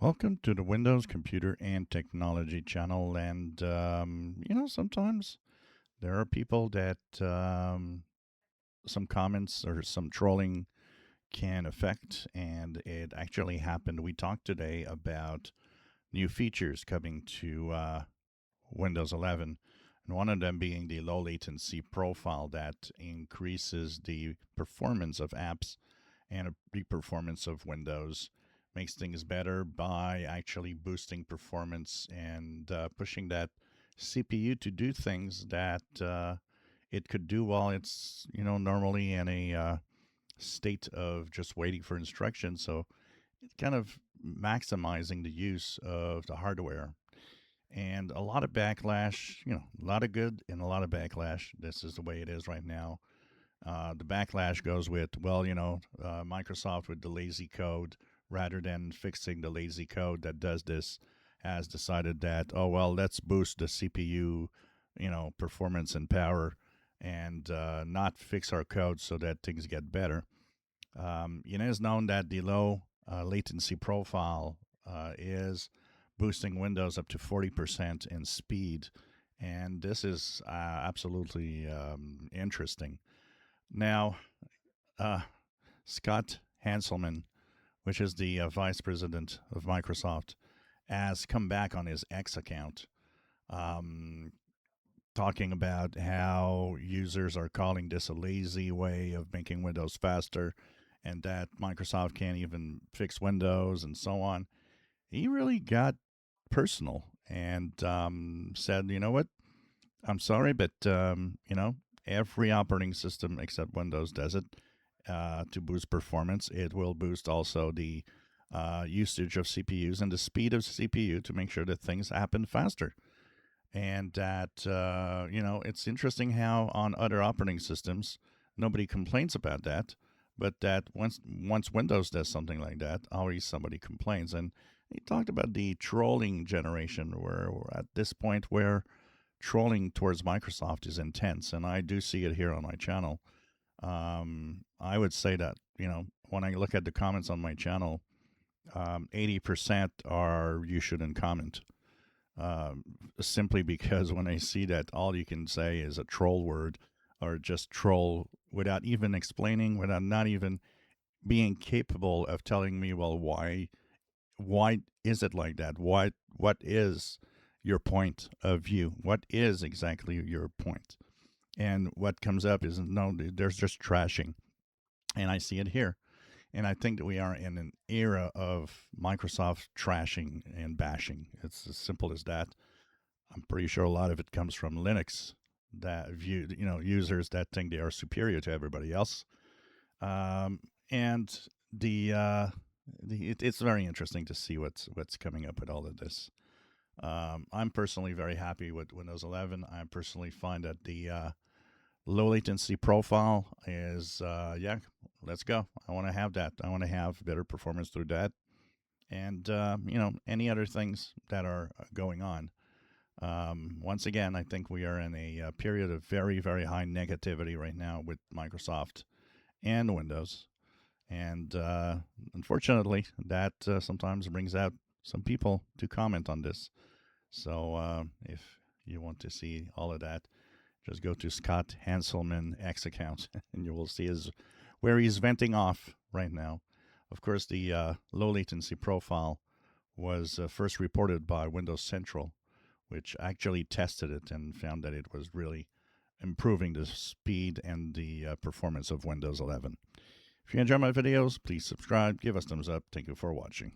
Welcome to the Windows Computer and Technology channel. And, sometimes there are people that some comments or some trolling can affect, and it actually happened. We talked today about new features coming to Windows 11, and one of them being the low latency profile that increases the performance of apps and the performance of Windows, makes things better by actually boosting performance and pushing that CPU to do things that it could do while it's normally in a state of just waiting for instructions. So it's kind of maximizing the use of the hardware. And a lot of backlash, a lot of good and a lot of backlash. This is the way it is right now. The backlash goes with, Microsoft with the lazy code, rather than fixing the lazy code that does this, has decided that, oh, well, let's boost the CPU, performance and power and not fix our code so that things get better. It's known that the low latency profile is boosting Windows up to 40% in speed. And this is absolutely interesting. Now, uh, Scott Hanselman, which is the vice president of Microsoft, has come back on his X account, um, talking about how users are calling this a lazy way of making Windows faster and that Microsoft can't even fix Windows and so on. He really got personal and said, you know what? I'm sorry, but every operating system except Windows does it to boost performance. It will boost also the usage of CPUs and the speed of CPU to make sure that things happen faster. And that it's interesting how on other operating systems nobody complains about that, but that once Windows does something like that, always somebody complains. And he talked about the trolling generation, where we're at this point where trolling towards Microsoft is intense, and I do see it here on my channel. I would say that, when I look at the comments on my channel, 80% are you shouldn't comment. Simply because when I see that all you can say is a troll word or just troll without even explaining, without not even being capable of telling me, well, why is it like that? What is your point of view? What is exactly your point? And what comes up is, no, there's just trashing. And I see it here. And I think that we are in an era of Microsoft trashing and bashing. It's as simple as that. I'm pretty sure a lot of it comes from Linux, that view, users that think they are superior to everybody else. And it's very interesting to see what's coming up with all of this. I'm personally very happy with Windows 11. I personally find that the low latency profile is, let's go. I want to have that. I want to have better performance through that. And, any other things that are going on. Once again, I think we are in a period of very, very high negativity right now with Microsoft and Windows. And unfortunately, that sometimes brings out some people to comment on this. So if you want to see all of that, just go to Scott Hanselman X account, and you will see where he's venting off right now. Of course, the low latency profile was first reported by Windows Central, which actually tested it and found that it was really improving the speed and the performance of Windows 11. If you enjoy my videos, please subscribe, give us thumbs up. Thank you for watching.